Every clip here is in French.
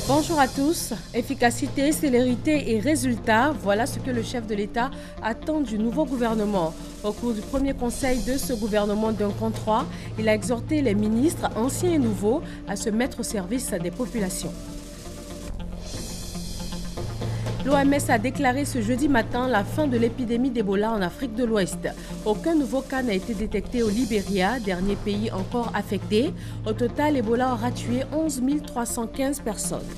Bonjour à tous. Efficacité, célérité et résultats, voilà ce que le chef de l'État attend du nouveau gouvernement. Au cours du premier conseil de ce gouvernement d'un contre 3, il a exhorté les ministres, anciens et nouveaux, à se mettre au service des populations. L'OMS a déclaré ce jeudi matin la fin de l'épidémie d'Ebola en Afrique de l'Ouest. Aucun nouveau cas n'a été détecté au Libéria, dernier pays encore affecté. Au total, Ebola aura tué 11 315 personnes.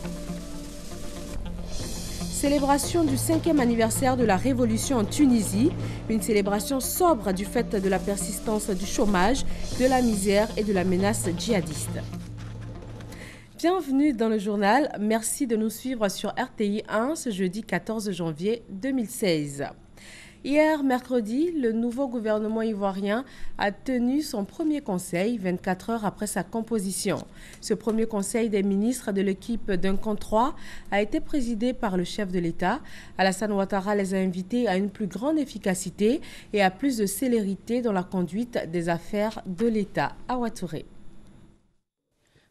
Célébration du 5e anniversaire de la révolution en Tunisie. Une célébration sobre du fait de la persistance du chômage, de la misère et de la menace djihadiste. Bienvenue dans le journal. Merci de nous suivre sur RTI 1 ce jeudi 14 janvier 2016. Hier, mercredi, le nouveau gouvernement ivoirien a tenu son premier conseil 24 heures après sa composition. Ce premier conseil des ministres de l'équipe d'un contre 3 a été présidé par le chef de l'État. Alassane Ouattara les a invités à une plus grande efficacité et à plus de célérité dans la conduite des affaires de l'État. À Ouattouré.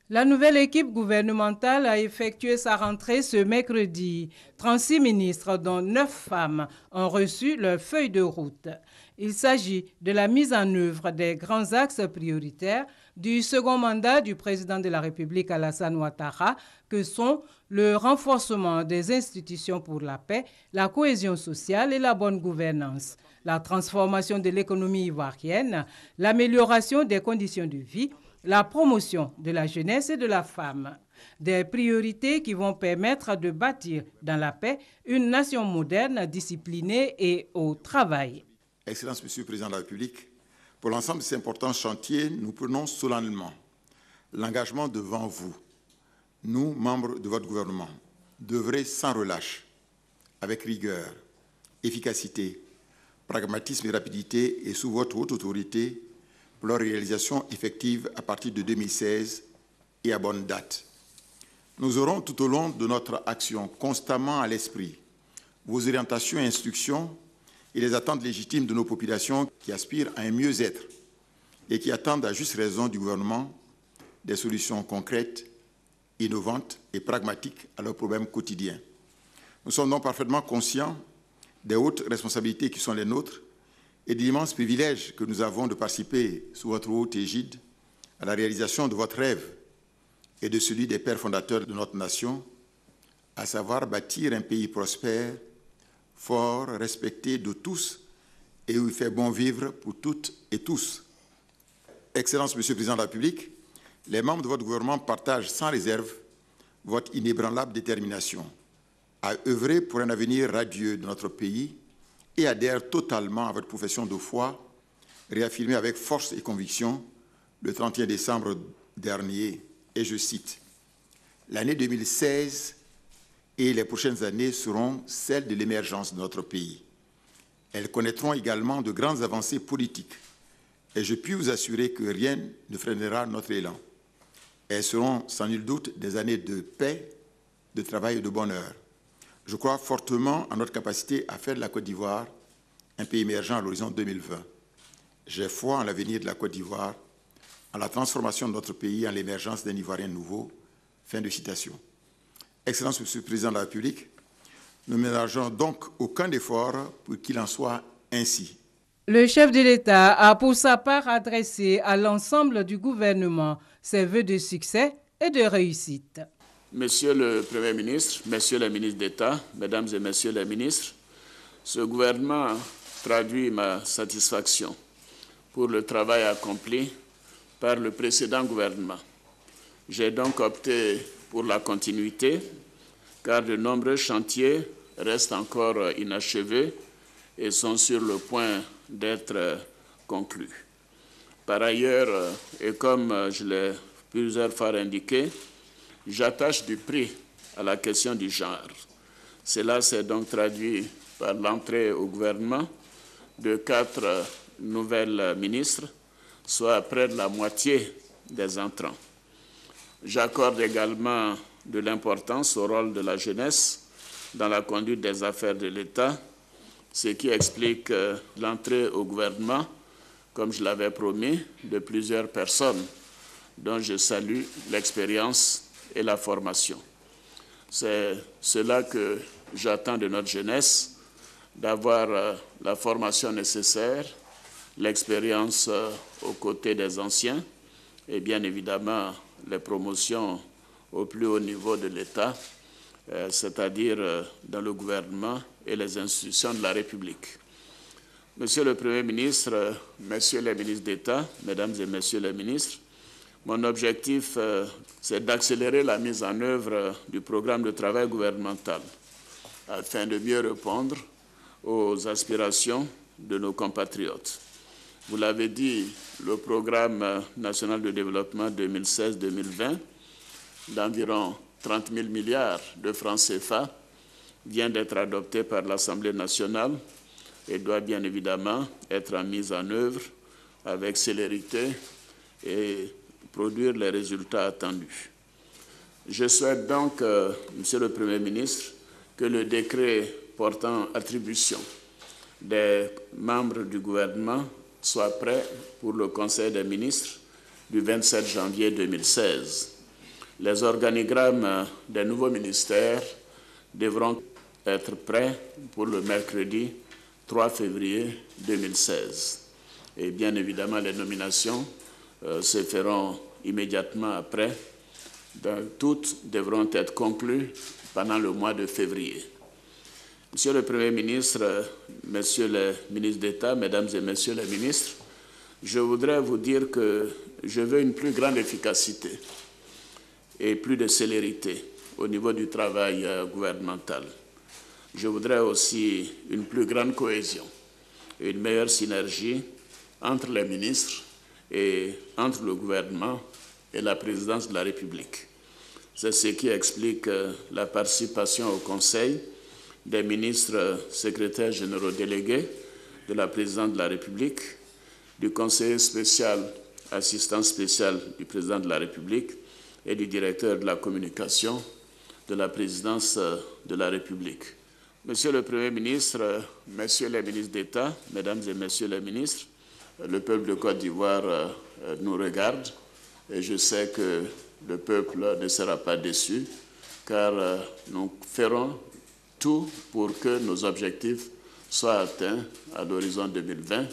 La nouvelle équipe gouvernementale a effectué sa rentrée ce mercredi. 36 ministres, dont 9 femmes, ont reçu leur feuille de route. Il s'agit de la mise en œuvre des grands axes prioritaires du second mandat du président de la République Alassane Ouattara, que sont le renforcement des institutions pour la paix, la cohésion sociale et la bonne gouvernance, la transformation de l'économie ivoirienne, l'amélioration des conditions de vie, la promotion de la jeunesse et de la femme. Des priorités qui vont permettre de bâtir dans la paix une nation moderne, disciplinée et au travail. Excellence, Monsieur le Président de la République, pour l'ensemble de ces importants chantiers, nous prenons solennellement l'engagement devant vous, nous, membres de votre gouvernement, d'œuvrer sans relâche, avec rigueur, efficacité, pragmatisme et rapidité et sous votre haute autorité, pour leur réalisation effective à partir de 2016 et à bonne date. Nous aurons tout au long de notre action constamment à l'esprit vos orientations et instructions et les attentes légitimes de nos populations qui aspirent à un mieux-être et qui attendent à juste raison du gouvernement des solutions concrètes, innovantes et pragmatiques à leurs problèmes quotidiens. Nous sommes donc parfaitement conscients des hautes responsabilités qui sont les nôtres et de l'immense privilège que nous avons de participer sous votre haute égide à la réalisation de votre rêve et de celui des pères fondateurs de notre nation, à savoir bâtir un pays prospère, fort, respecté de tous et où il fait bon vivre pour toutes et tous. Excellence, Monsieur le Président de la République, les membres de votre gouvernement partagent sans réserve votre inébranlable détermination à œuvrer pour un avenir radieux de notre pays et adhère totalement à votre profession de foi, réaffirmée avec force et conviction le 31 décembre dernier. Et je cite, « L'année 2016 et les prochaines années seront celles de l'émergence de notre pays. Elles connaîtront également de grandes avancées politiques et je puis vous assurer que rien ne freinera notre élan. Elles seront sans nul doute des années de paix, de travail et de bonheur. Je crois fortement en notre capacité à faire de la Côte d'Ivoire un pays émergent à l'horizon 2020. J'ai foi en l'avenir de la Côte d'Ivoire, en la transformation de notre pays, en l'émergence d'un Ivoirien nouveau. » Fin de citation. Excellence, Monsieur le Président de la République, nous ne ménageons donc aucun effort pour qu'il en soit ainsi. Le chef de l'État a pour sa part adressé à l'ensemble du gouvernement ses vœux de succès et de réussite. Monsieur le Premier ministre, Messieurs les ministres d'État, Mesdames et Messieurs les ministres, ce gouvernement traduit ma satisfaction pour le travail accompli par le précédent gouvernement. J'ai donc opté pour la continuité, car de nombreux chantiers restent encore inachevés et sont sur le point d'être conclus. Par ailleurs, et comme je l'ai plusieurs fois indiqué, j'attache du prix à la question du genre. Cela s'est donc traduit par l'entrée au gouvernement de 4 nouvelles ministres, soit près de la moitié des entrants. J'accorde également de l'importance au rôle de la jeunesse dans la conduite des affaires de l'État, ce qui explique l'entrée au gouvernement, comme je l'avais promis, de plusieurs personnes dont je salue l'expérience et la formation. C'est cela que j'attends de notre jeunesse, d'avoir la formation nécessaire, l'expérience aux côtés des anciens et bien évidemment les promotions au plus haut niveau de l'État, c'est-à-dire dans le gouvernement et les institutions de la République. Monsieur le Premier ministre, Messieurs les ministres d'État, Mesdames et Messieurs les ministres, mon objectif, c'est d'accélérer la mise en œuvre du programme de travail gouvernemental afin de mieux répondre aux aspirations de nos compatriotes. Vous l'avez dit, le programme national de développement 2016-2020 d'environ 30 000 milliards de francs CFA vient d'être adopté par l'Assemblée nationale et doit bien évidemment être mis en œuvre avec célérité et produire les résultats attendus. Je souhaite donc, Monsieur le Premier ministre, que le décret portant attribution des membres du gouvernement soit prêt pour le Conseil des ministres du 27 janvier 2016. Les organigrammes des nouveaux ministères devront être prêts pour le mercredi 3 février 2016. Et bien évidemment, les nominations se feront immédiatement après. Toutes devront être conclues pendant le mois de février. Monsieur le Premier ministre, Messieurs les ministres d'État, Mesdames et Messieurs les ministres, je voudrais vous dire que je veux une plus grande efficacité et plus de célérité au niveau du travail gouvernemental. Je voudrais aussi une plus grande cohésion et une meilleure synergie entre les ministres et entre le gouvernement et la présidence de la République. C'est ce qui explique la participation au Conseil des ministres secrétaires généraux délégués de la présidence de la République, du conseiller spécial, assistant spécial du président de la République et du directeur de la communication de la présidence de la République. Monsieur le Premier ministre, Messieurs les ministres d'État, Mesdames et Messieurs les ministres, le peuple de Côte d'Ivoire nous regarde et je sais que le peuple ne sera pas déçu car nous ferons tout pour que nos objectifs soient atteints à l'horizon 2020,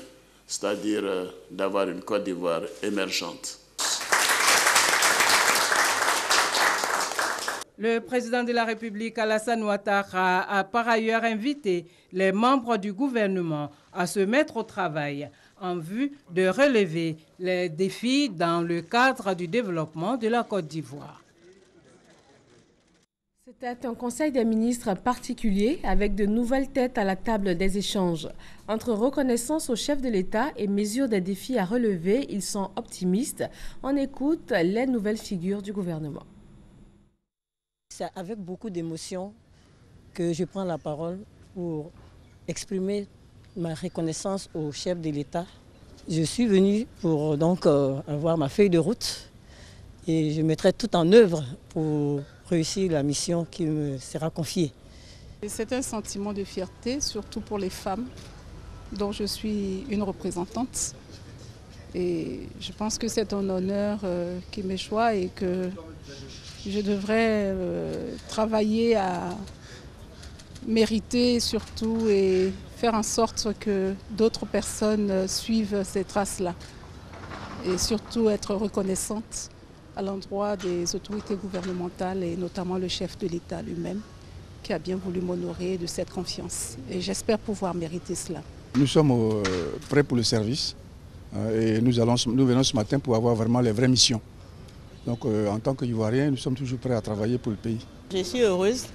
c'est-à-dire d'avoir une Côte d'Ivoire émergente. Le président de la République, Alassane Ouattara, a par ailleurs invité les membres du gouvernement à se mettre au travail en vue de relever les défis dans le cadre du développement de la Côte d'Ivoire. C'était un conseil des ministres particulier avec de nouvelles têtes à la table des échanges. Entre reconnaissance au chef de l'État et mesure des défis à relever, ils sont optimistes. On écoute les nouvelles figures du gouvernement. C'est avec beaucoup d'émotion que je prends la parole pour exprimer ma reconnaissance au chef de l'État. Je suis venue pour donc avoir ma feuille de route et je mettrai tout en œuvre pour réussir la mission qui me sera confiée. C'est un sentiment de fierté, surtout pour les femmes, dont je suis une représentante. Et je pense que c'est un honneur qui m'échoit et que je devrais travailler à mériter surtout et faire en sorte que d'autres personnes suivent ces traces-là. Et surtout être reconnaissante à l'endroit des autorités gouvernementales et notamment le chef de l'État lui-même qui a bien voulu m'honorer de cette confiance. Et j'espère pouvoir mériter cela. Nous sommes prêts pour le service et nous venons ce matin pour avoir vraiment les vraies missions. Donc en tant qu'Ivoiriens, nous sommes toujours prêts à travailler pour le pays. Je suis heureuse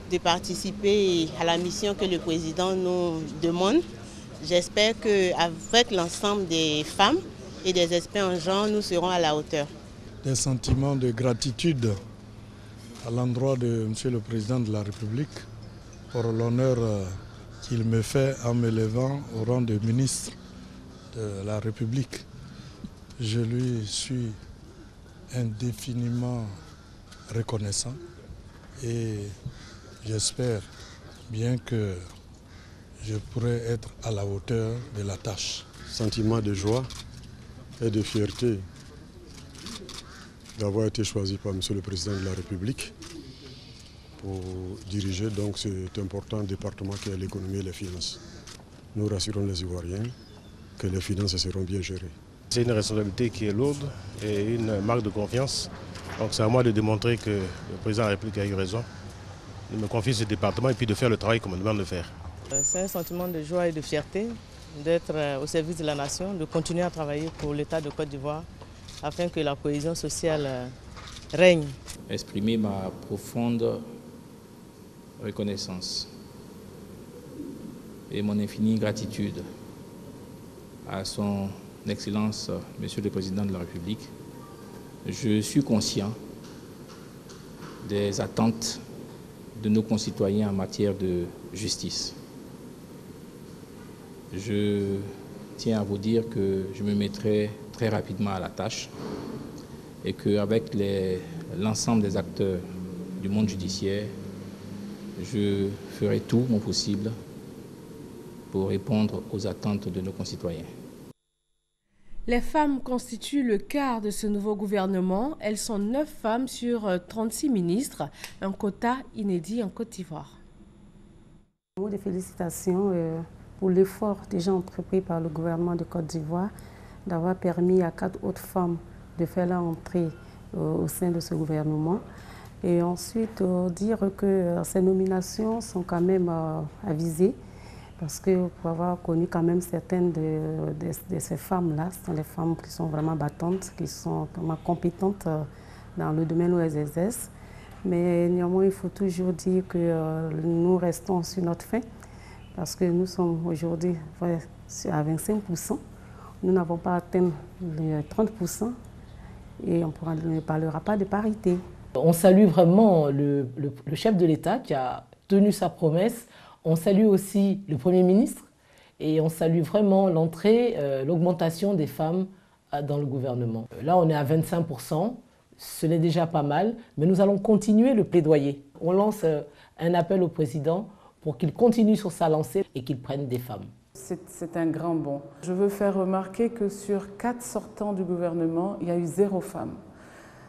de participer à la mission que le président nous demande. J'espère qu'avec l'ensemble des femmes et des experts en genre, nous serons à la hauteur. Des sentiments de gratitude à l'endroit de M. le Président de la République pour l'honneur qu'il me fait en me levant au rang de ministre de la République. Je lui suis indéfiniment reconnaissant et j'espère bien que je pourrai être à la hauteur de la tâche. Sentiment de joie et de fierté d'avoir été choisi par M. le Président de la République pour diriger donc cet important département qui est l'économie et les finances. Nous rassurons les Ivoiriens que les finances seront bien gérées. C'est une responsabilité qui est lourde et une marque de confiance. Donc c'est à moi de démontrer que le président de la République a eu raison. Il me confie ce département et puis de faire le travail qu'on me demande de faire. C'est un sentiment de joie et de fierté d'être au service de la nation, de continuer à travailler pour l'État de Côte d'Ivoire afin que la cohésion sociale règne. Exprimer ma profonde reconnaissance et mon infinie gratitude à son Excellence, Monsieur le Président de la République. Je suis conscient des attentes de nos concitoyens en matière de justice. Je tiens à vous dire que je me mettrai très rapidement à la tâche et qu'avec l'ensemble des acteurs du monde judiciaire, je ferai tout mon possible pour répondre aux attentes de nos concitoyens. Les femmes constituent le quart de ce nouveau gouvernement. Elles sont 9 femmes sur 36 ministres, un quota inédit en Côte d'Ivoire. Un mot de félicitations pour l'effort déjà entrepris par le gouvernement de Côte d'Ivoire d'avoir permis à 4 autres femmes de faire leur entrée au sein de ce gouvernement. Et ensuite, dire que ces nominations sont quand même avisées. Parce que pour avoir connu quand même certaines de ces femmes-là, ce sont des femmes qui sont vraiment battantes, qui sont vraiment compétentes dans le domaine où elles exercent. Mais néanmoins, il faut toujours dire que nous restons sur notre faim, parce que nous sommes aujourd'hui à 25%. Nous n'avons pas atteint les 30% et on ne parlera pas de parité. On salue vraiment le chef de l'État qui a tenu sa promesse. On salue aussi le Premier ministre et on salue vraiment l'entrée, l'augmentation des femmes dans le gouvernement. Là, on est à 25%, ce n'est déjà pas mal, mais nous allons continuer le plaidoyer. On lance un appel au président pour qu'il continue sur sa lancée et qu'il prenne des femmes. C'est un grand bond. Je veux faire remarquer que sur 4 sortants du gouvernement, il y a eu 0 femme.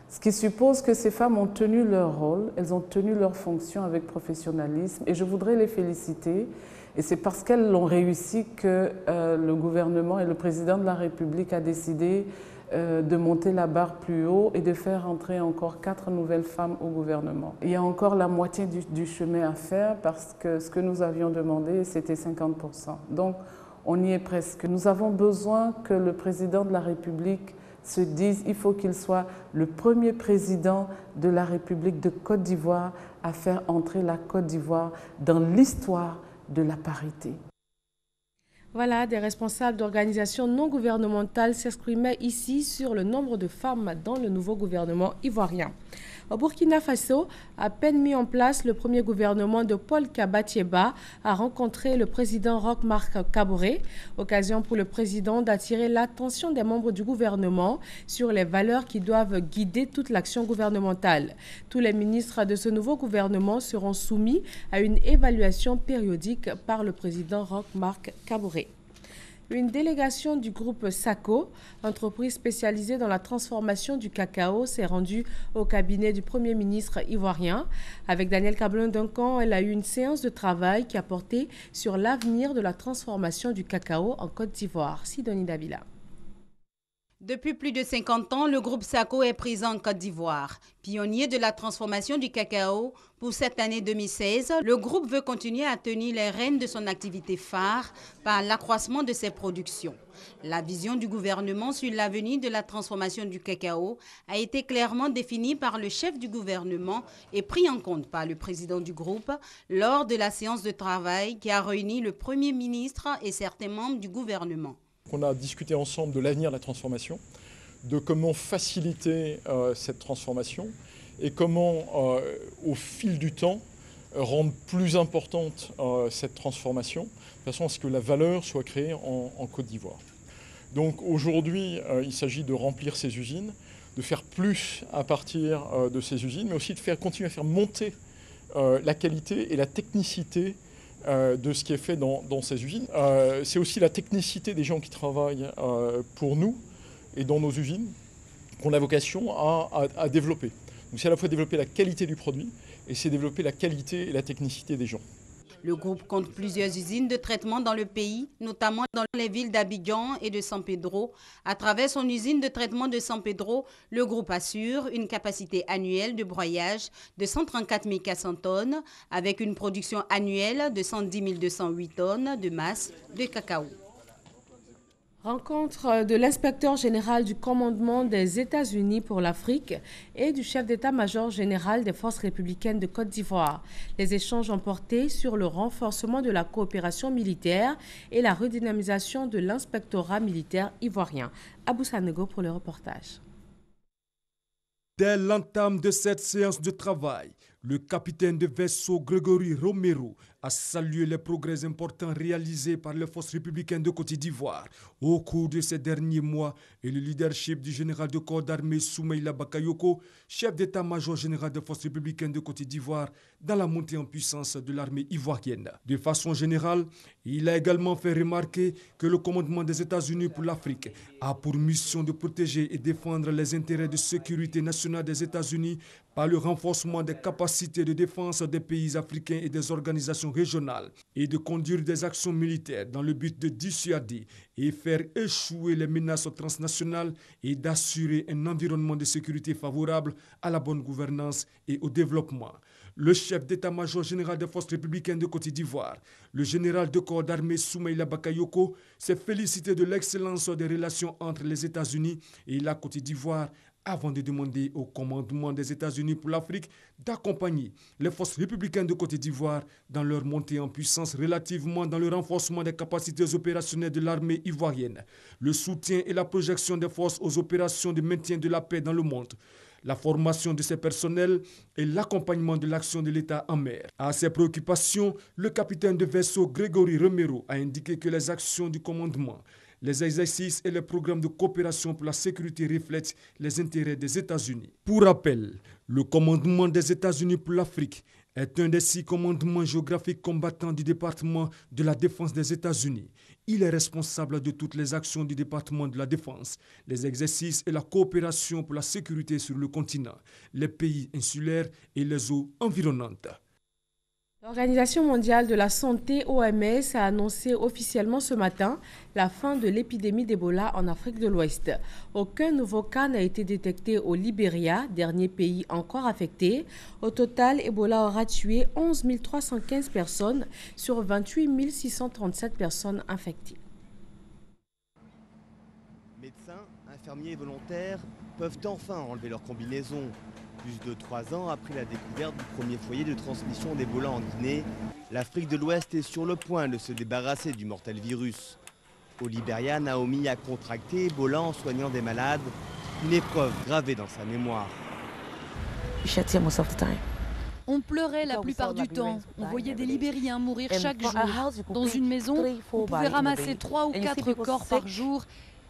Ce qui suppose que ces femmes ont tenu leur rôle, elles ont tenu leur fonction avec professionnalisme et je voudrais les féliciter. Et c'est parce qu'elles l'ont réussi que le gouvernement et le président de la République a décidé de monter la barre plus haut et de faire entrer encore 4 nouvelles femmes au gouvernement. Il y a encore la moitié du chemin à faire parce que ce que nous avions demandé, c'était 50%. Donc on y est presque. Nous avons besoin que le président de la République se disent qu'il faut qu'il soit le premier président de la République de Côte d'Ivoire à faire entrer la Côte d'Ivoire dans l'histoire de la parité. Voilà, des responsables d'organisations non gouvernementales s'exprimaient ici sur le nombre de femmes dans le nouveau gouvernement ivoirien. Au Burkina Faso, à peine mis en place, le premier gouvernement de Paul Kaba-Thiéba a rencontré le président Roch-Marc Kaboré, occasion pour le président d'attirer l'attention des membres du gouvernement sur les valeurs qui doivent guider toute l'action gouvernementale. Tous les ministres de ce nouveau gouvernement seront soumis à une évaluation périodique par le président Roch-Marc Kaboré. Une délégation du groupe SACO, entreprise spécialisée dans la transformation du cacao, s'est rendue au cabinet du Premier ministre ivoirien. Avec Daniel Cablon-Duncan, elle a eu une séance de travail qui a porté sur l'avenir de la transformation du cacao en Côte d'Ivoire. Sidonie Davila. Depuis plus de 50 ans, le groupe SACO est présent en Côte d'Ivoire. Pionnier de la transformation du cacao, pour cette année 2016, le groupe veut continuer à tenir les rênes de son activité phare par l'accroissement de ses productions. La vision du gouvernement sur l'avenir de la transformation du cacao a été clairement définie par le chef du gouvernement et pris en compte par le président du groupe lors de la séance de travail qui a réuni le Premier ministre et certains membres du gouvernement. On a discuté ensemble de l'avenir de la transformation, de comment faciliter cette transformation et comment, au fil du temps, rendre plus importante cette transformation, de façon à ce que la valeur soit créée en Côte d'Ivoire. Donc aujourd'hui, il s'agit de remplir ces usines, de faire plus à partir de ces usines, mais aussi de continuer à faire monter la qualité et la technicité de ce qui est fait dans ces usines. C'est aussi la technicité des gens qui travaillent pour nous et dans nos usines qu'on a vocation à développer. Donc c'est à la fois développer la qualité du produit, et c'est développer la qualité et la technicité des gens. Le groupe compte plusieurs usines de traitement dans le pays, notamment dans les villes d'Abidjan et de San Pedro. À travers son usine de traitement de San Pedro, le groupe assure une capacité annuelle de broyage de 134 400 tonnes, avec une production annuelle de 110 208 tonnes de masse de cacao. Rencontre de l'inspecteur général du commandement des États-Unis pour l'Afrique et du chef d'état-major général des forces républicaines de Côte d'Ivoire. Les échanges ont porté sur le renforcement de la coopération militaire et la redynamisation de l'inspectorat militaire ivoirien. Abou Sanego pour le reportage. Dès l'entame de cette séance de travail, le capitaine de vaisseau Grégory Romero a salué les progrès importants réalisés par les forces républicaines de Côte d'Ivoire au cours de ces derniers mois et le leadership du général de corps d'armée Soumaïla Bakayoko, chef d'état-major général des forces républicaines de Côte d'Ivoire, dans la montée en puissance de l'armée ivoirienne. De façon générale, il a également fait remarquer que le commandement des États-Unis pour l'Afrique a pour mission de protéger et défendre les intérêts de sécurité nationale des États-Unis par le renforcement des capacités de défense des pays africains et des organisations régionales et de conduire des actions militaires dans le but de dissuader et faire échouer les menaces transnationales et d'assurer un environnement de sécurité favorable à la bonne gouvernance et au développement. Le chef d'état-major général des forces républicaines de Côte d'Ivoire, le général de corps d'armée Soumaïla Bakayoko, s'est félicité de l'excellence des relations entre les États-Unis et la Côte d'Ivoire avant de demander au commandement des États-Unis pour l'Afrique d'accompagner les forces républicaines de Côte d'Ivoire dans leur montée en puissance relativement dans le renforcement des capacités opérationnelles de l'armée ivoirienne, le soutien et la projection des forces aux opérations de maintien de la paix dans le monde, la formation de ses personnels et l'accompagnement de l'action de l'État en mer. À ces préoccupations, le capitaine de vaisseau Grégory Romero a indiqué que les actions du commandement, les exercices et les programmes de coopération pour la sécurité reflètent les intérêts des États-Unis. Pour rappel, le commandement des États-Unis pour l'Afrique est un des 6 commandements géographiques combattants du département de la défense des États-Unis. Il est responsable de toutes les actions du département de la défense, les exercices et la coopération pour la sécurité sur le continent, les pays insulaires et les eaux environnantes. L'Organisation mondiale de la santé, OMS, a annoncé officiellement ce matin la fin de l'épidémie d'Ebola en Afrique de l'Ouest. Aucun nouveau cas n'a été détecté au Libéria, dernier pays encore affecté. Au total, Ebola aura tué 11 315 personnes sur 28 637 personnes infectées. Médecins, infirmiers et volontaires peuvent enfin enlever leur combinaison. Plus de 3 ans après la découverte du premier foyer de transmission d'Ebola en Guinée, l'Afrique de l'Ouest est sur le point de se débarrasser du mortel virus. Au Libéria, Naomi a contracté Ebola en soignant des malades, une épreuve gravée dans sa mémoire. On pleurait la plupart du temps. On voyait des Libériens mourir chaque jour. Dans une maison, on pouvait ramasser 3 ou 4 corps par jour.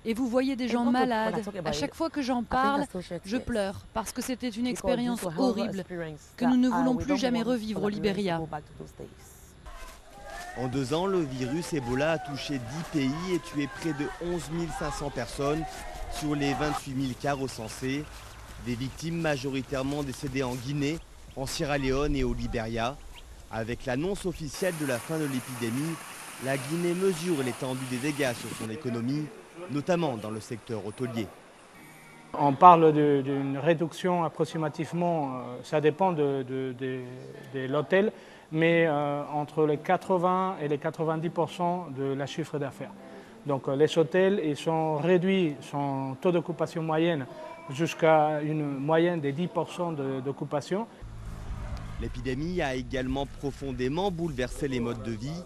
Et vous voyez des gens malades. À chaque fois que j'en parle, je pleure parce que c'était une expérience horrible que nous ne voulons plus jamais revivre au Libéria. En 2 ans, le virus Ebola a touché 10 pays et tué près de 11 500 personnes sur les 28 000 cas recensés. Des victimes majoritairement décédées en Guinée, en Sierra Leone et au Libéria. Avec l'annonce officielle de la fin de l'épidémie, la Guinée mesure l'étendue des dégâts sur son économie, notamment dans le secteur hôtelier. On parle d'une réduction approximativement, ça dépend de l'hôtel, mais entre les 80 et les 90% de la chiffre d'affaires. Donc les hôtels ils sont réduits, son taux d'occupation moyenne jusqu'à une moyenne de 10% d'occupation. L'épidémie a également profondément bouleversé les modes de vie.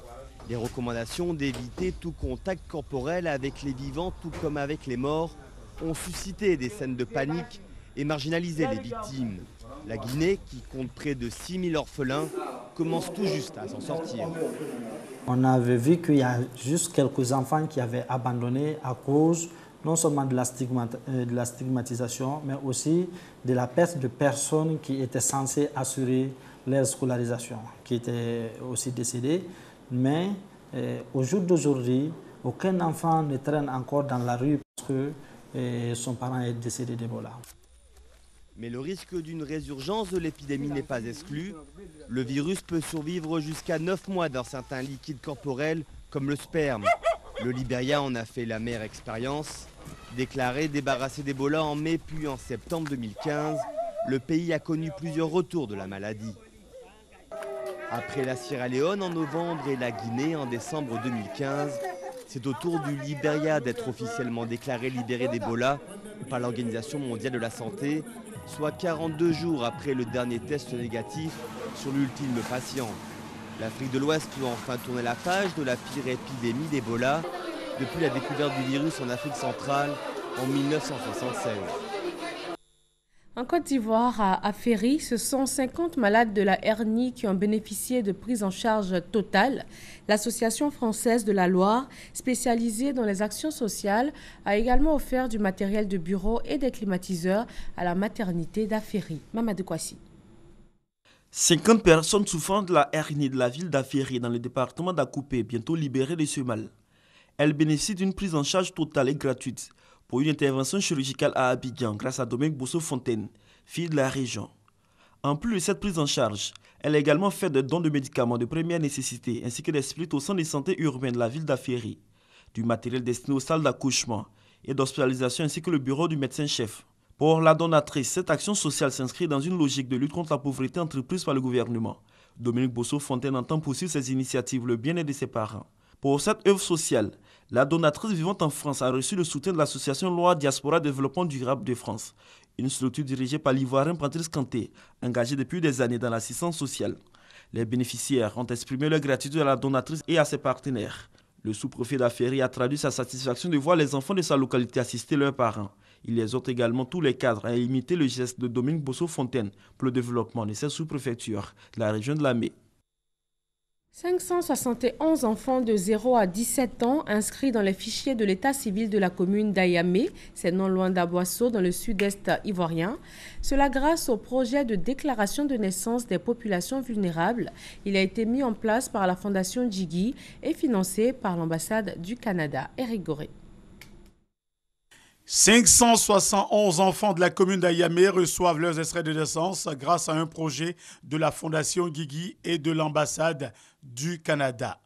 Les recommandations d'éviter tout contact corporel avec les vivants tout comme avec les morts ont suscité des scènes de panique et marginalisé les victimes. La Guinée, qui compte près de 6 000 orphelins, commence tout juste à s'en sortir. On avait vu qu'il y a juste quelques enfants qui avaient abandonné à cause non seulement de la stigmatisation, mais aussi de la perte de personnes qui étaient censées assurer leur scolarisation, qui étaient aussi décédées. Mais au jour d'aujourd'hui, aucun enfant ne traîne encore dans la rue parce que son parent est décédé d'Ebola. Mais le risque d'une résurgence de l'épidémie n'est pas exclu. Le virus peut survivre jusqu'à 9 mois dans certains liquides corporels comme le sperme. Le Libéria en a fait l'amère expérience. Déclaré débarrassé d'Ebola en mai puis en septembre 2015, le pays a connu plusieurs retours de la maladie. Après la Sierra Leone en novembre et la Guinée en décembre 2015, c'est au tour du Libéria d'être officiellement déclaré libéré d'Ebola par l'Organisation mondiale de la santé, soit 42 jours après le dernier test négatif sur l'ultime patient. L'Afrique de l'Ouest peut enfin tourner la page de la pire épidémie d'Ebola depuis la découverte du virus en Afrique centrale en 1976. En Côte d'Ivoire, à Aféry, ce sont 50 malades de la hernie qui ont bénéficié de prise en charge totale. L'Association française de la Loire, spécialisée dans les actions sociales, a également offert du matériel de bureau et des climatiseurs à la maternité d'Aféry. Mamadou Kwasi. 50 personnes souffrant de la hernie de la ville d'Aféry dans le département d'Akoupé, bientôt libérées de ce mal. Elles bénéficient d'une prise en charge totale et gratuite pour une intervention chirurgicale à Abidjan grâce à Dominique Bosso-Fontaine, fille de la région. En plus de cette prise en charge, elle a également fait des dons de médicaments de première nécessité ainsi que des splits au centre de santé urbain de la ville d'Aféry, du matériel destiné aux salles d'accouchement et d'hospitalisation ainsi que le bureau du médecin-chef. Pour la donatrice, cette action sociale s'inscrit dans une logique de lutte contre la pauvreté entreprise par le gouvernement. Dominique Bosso-Fontaine entend poursuivre ses initiatives, le bien-être de ses parents. Pour cette œuvre sociale, la donatrice vivante en France a reçu le soutien de l'association Loire Diaspora Développement Durable de France, une structure dirigée par l'Ivoirien Patrice Kanté, engagée depuis des années dans l'assistance sociale. Les bénéficiaires ont exprimé leur gratitude à la donatrice et à ses partenaires. Le sous-préfet d'Aféry a traduit sa satisfaction de voir les enfants de sa localité assister leurs parents. Il exhorte également tous les cadres à imiter le geste de Dominique Bosso-Fontaine pour le développement de cette sous-préfecture de la région de la Mé. 571 enfants de 0 à 17 ans inscrits dans les fichiers de l'état civil de la commune d'Ayamé, c'est non loin d'Aboisseau dans le sud-est ivoirien. Cela grâce au projet de déclaration de naissance des populations vulnérables. Il a été mis en place par la fondation Djigui et financé par l'ambassade du Canada. Eric Goré. 571 enfants de la commune d'Ayamé reçoivent leurs extraits de naissance grâce à un projet de la Fondation Guigui et de l'ambassade du Canada.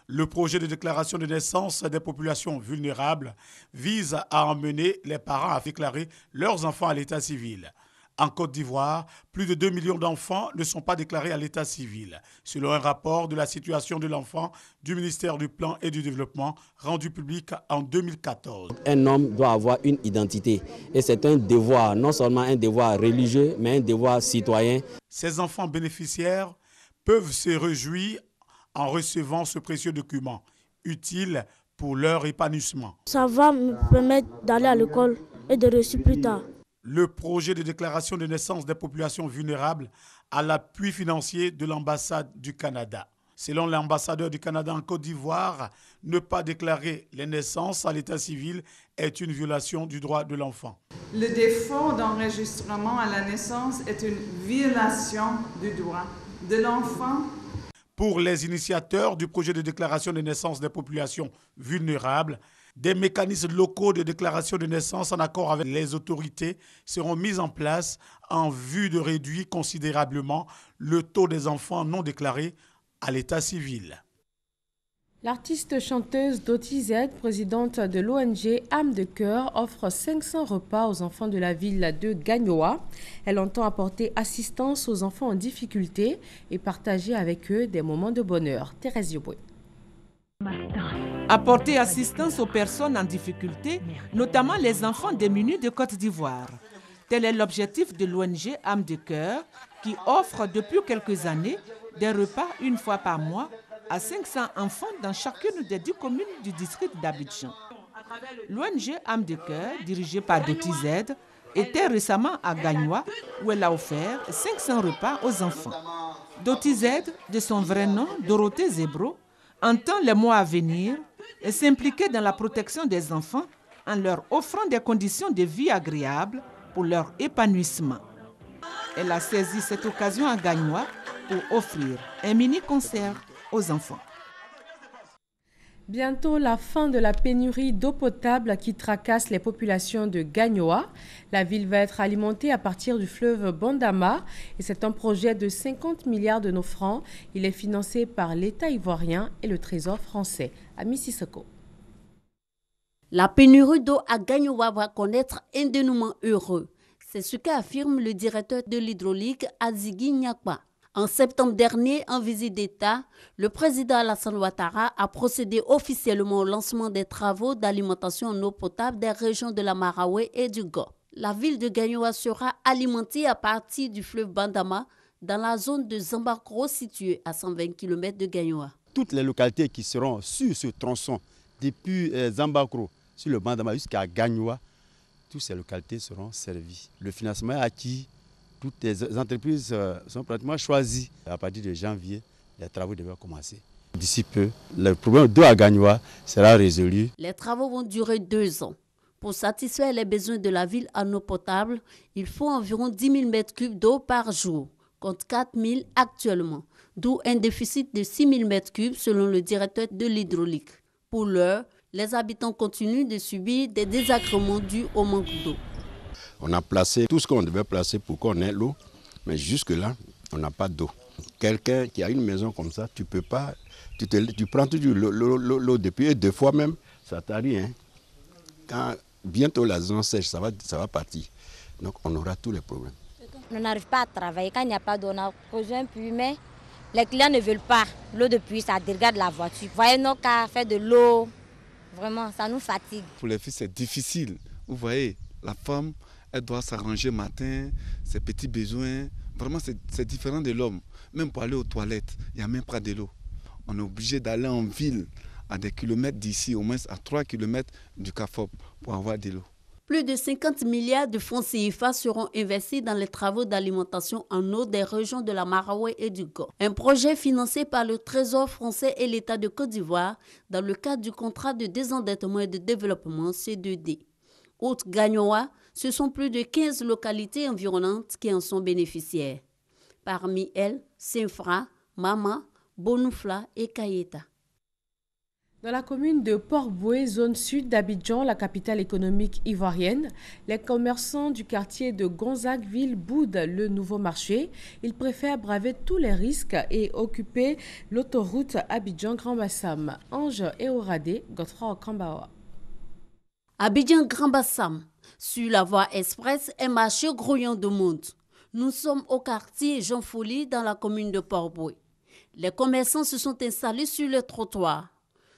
Le projet de déclaration de naissance des populations vulnérables vise à emmener les parents à déclarer leurs enfants à l'état civil. En Côte d'Ivoire, plus de 2 millions d'enfants ne sont pas déclarés à l'état civil, selon un rapport de la situation de l'enfant du ministère du Plan et du Développement rendu public en 2014. Un homme doit avoir une identité et c'est un devoir, non seulement un devoir religieux, mais un devoir citoyen. Ces enfants bénéficiaires peuvent se réjouir en recevant ce précieux document, utile pour leur épanouissement. Ça va me permettre d'aller à l'école et de réussir plus tard. Le projet de déclaration de naissance des populations vulnérables a l'appui financier de l'ambassade du Canada. Selon l'ambassadeur du Canada en Côte d'Ivoire, ne pas déclarer les naissances à l'état civil est une violation du droit de l'enfant. Le défaut d'enregistrement à la naissance est une violation du droit de l'enfant. Pour les initiateurs du projet de déclaration de naissance des populations vulnérables, des mécanismes locaux de déclaration de naissance en accord avec les autorités seront mis en place en vue de réduire considérablement le taux des enfants non déclarés à l'état civil. L'artiste chanteuse Doti Z, présidente de l'ONG Âme de Cœur, offre 500 repas aux enfants de la ville de Gagnoa. Elle entend apporter assistance aux enfants en difficulté et partager avec eux des moments de bonheur. Thérèse Yoboué. Apporter assistance aux personnes en difficulté, notamment les enfants démunis de Côte d'Ivoire. Tel est l'objectif de l'ONG Âme de Cœur qui offre depuis quelques années des repas une fois par mois à 500 enfants dans chacune des 10 communes du district d'Abidjan. L'ONG Âme de Cœur, dirigée par Doti Z, était récemment à Gagnoa où elle a offert 500 repas aux enfants. Doti Z, de son vrai nom, Dorothée Zebro, entend les mois à venir et s'impliquer dans la protection des enfants en leur offrant des conditions de vie agréables pour leur épanouissement. Elle a saisi cette occasion à Gagnoa pour offrir un mini-concert aux enfants. Bientôt la fin de la pénurie d'eau potable qui tracasse les populations de Gagnoa. La ville va être alimentée à partir du fleuve Bandama et c'est un projet de 50 milliards de nos francs. Il est financé par l'État ivoirien et le Trésor français. Ami Sissoko. La pénurie d'eau à Gagnoa va connaître un dénouement heureux. C'est ce qu'affirme le directeur de l'hydraulique Azigui Nyakba. En septembre dernier, en visite d'État, le président Alassane Ouattara a procédé officiellement au lancement des travaux d'alimentation en eau potable des régions de la Maraoué et du Go. La ville de Gagnoa sera alimentée à partir du fleuve Bandama dans la zone de Zambakro située à 120 km de Gagnoa. Toutes les localités qui seront sur ce tronçon, depuis Zambakro, sur le Bandama jusqu'à Gagnoa, toutes ces localités seront servies. Le financement est acquis. Toutes les entreprises sont pratiquement choisies. À partir de janvier, les travaux devront commencer. D'ici peu, le problème d'eau à Gagnoa sera résolu. Les travaux vont durer 2 ans. Pour satisfaire les besoins de la ville en eau potable, il faut environ 10 000 m3 d'eau par jour, contre 4 000 actuellement, d'où un déficit de 6 000 m3 selon le directeur de l'hydraulique. Pour l'heure, les habitants continuent de subir des désagréments dus au manque d'eau. On a placé tout ce qu'on devait placer pour qu'on ait l'eau, mais jusque-là, on n'a pas d'eau. Quelqu'un qui a une maison comme ça, tu peux pas, tu prends toujours l'eau depuis 2 fois même, ça t'arrive. Hein. Quand bientôt la zone sèche, ça va partir. Donc on aura tous les problèmes. On n'arrive pas à travailler quand il n'y a pas d'eau. On a besoin de puits, mais les clients ne veulent pas l'eau de puits, ça dégrade la voiture. Vous voyez nos cas, faire de l'eau, vraiment, ça nous fatigue. Pour les filles, c'est difficile. Vous voyez, la femme, elle doit s'arranger matin, ses petits besoins. Vraiment, c'est différent de l'homme. Même pour aller aux toilettes, il n'y a même pas de l'eau. On est obligé d'aller en ville, à des kilomètres d'ici, au moins à 3 kilomètres du CAFOP, pour avoir de l'eau. Plus de 50 milliards de francs CFA seront investis dans les travaux d'alimentation en eau des régions de la Maraoué et du Go. Un projet financé par le Trésor français et l'État de Côte d'Ivoire dans le cadre du contrat de désendettement et de développement C2D. Outre Gagnoa, ce sont plus de 15 localités environnantes qui en sont bénéficiaires. Parmi elles, Saint-Fra, Mama, Bonoufla et Kayeta. Dans la commune de Port-Boué, zone sud d'Abidjan, la capitale économique ivoirienne, les commerçants du quartier de Gonzagueville boudent le nouveau marché. Ils préfèrent braver tous les risques et occuper l'autoroute Abidjan-Grand Bassam. Ange et Oradé, Godefroy Okambawa. Abidjan-Grand Bassam, sur la voie express, un marché grouillant de monde. Nous sommes au quartier Jean Folie dans la commune de Port-Boué. Les commerçants se sont installés sur le trottoir.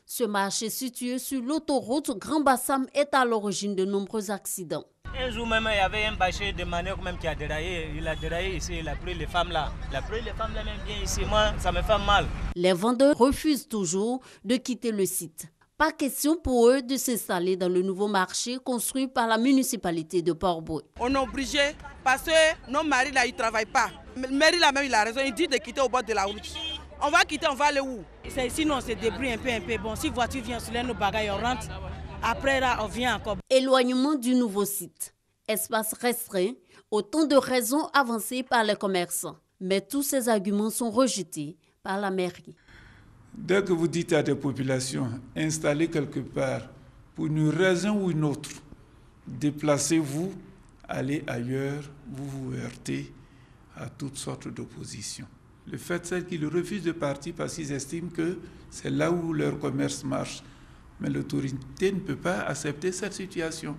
Ce marché situé sur l'autoroute Grand Bassam est à l'origine de nombreux accidents. Un jour même, il y avait un bâcher de manœuvre même qui a déraillé. Il a déraillé ici, il a pris les femmes là. Il a pris les femmes là même bien ici. Moi, ça me fait mal. Les vendeurs refusent toujours de quitter le site. Pas question pour eux de s'installer dans le nouveau marché construit par la municipalité de Port-Boué. On est obligé parce que nos maris là, ils ne travaillent pas. Le mari là même, il a raison, il dit de quitter au bord de la route. On va quitter, on va aller où? Sinon, on se débrouille un peu. Bon, si la voiture vient sur nos bagages, on rentre. Après, là, on vient encore. Éloignement du nouveau site. Espace restreint, autant de raisons avancées par les commerçants. Mais tous ces arguments sont rejetés par la mairie. Dès que vous dites à des populations, installez quelque part, pour une raison ou une autre, déplacez-vous, allez ailleurs, vous vous heurtez à toutes sortes d'oppositions. Le fait, c'est qu'ils refusent de partir parce qu'ils estiment que c'est là où leur commerce marche. Mais l'autorité ne peut pas accepter cette situation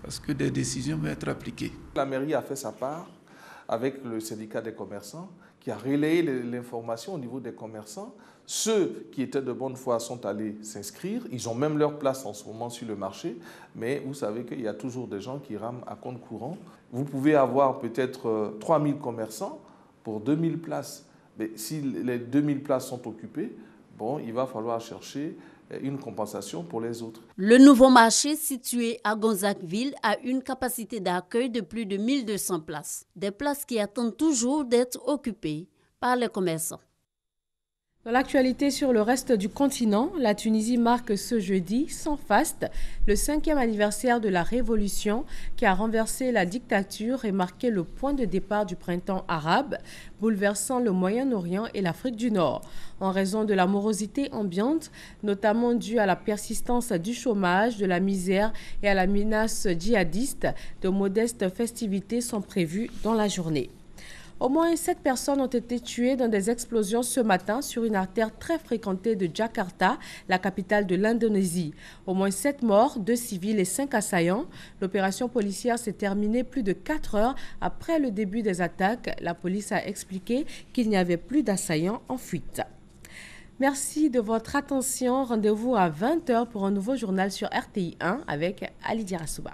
parce que des décisions vont être appliquées. La mairie a fait sa part avec le syndicat des commerçants qui a relayé l'information au niveau des commerçants. Ceux qui étaient de bonne foi sont allés s'inscrire. Ils ont même leur place en ce moment sur le marché. Mais vous savez qu'il y a toujours des gens qui rament à compte courant. Vous pouvez avoir peut-être 3000 commerçants pour 2000 places. Mais si les 2000 places sont occupées, bon, il va falloir chercher une compensation pour les autres. Le nouveau marché situé à Gonzagueville a une capacité d'accueil de plus de 1200 places. Des places qui attendent toujours d'être occupées par les commerçants. Dans l'actualité sur le reste du continent, la Tunisie marque ce jeudi, sans faste, le 5e anniversaire de la révolution qui a renversé la dictature et marqué le point de départ du printemps arabe, bouleversant le Moyen-Orient et l'Afrique du Nord. En raison de la morosité ambiante, notamment due à la persistance du chômage, de la misère et à la menace djihadiste, de modestes festivités sont prévues dans la journée. Au moins 7 personnes ont été tuées dans des explosions ce matin sur une artère très fréquentée de Jakarta, la capitale de l'Indonésie. Au moins 7 morts, 2 civils et 5 assaillants. L'opération policière s'est terminée plus de 4 heures après le début des attaques. La police a expliqué qu'il n'y avait plus d'assaillants en fuite. Merci de votre attention. Rendez-vous à 20 h pour un nouveau journal sur RTI 1 avec Ali Dirasouba.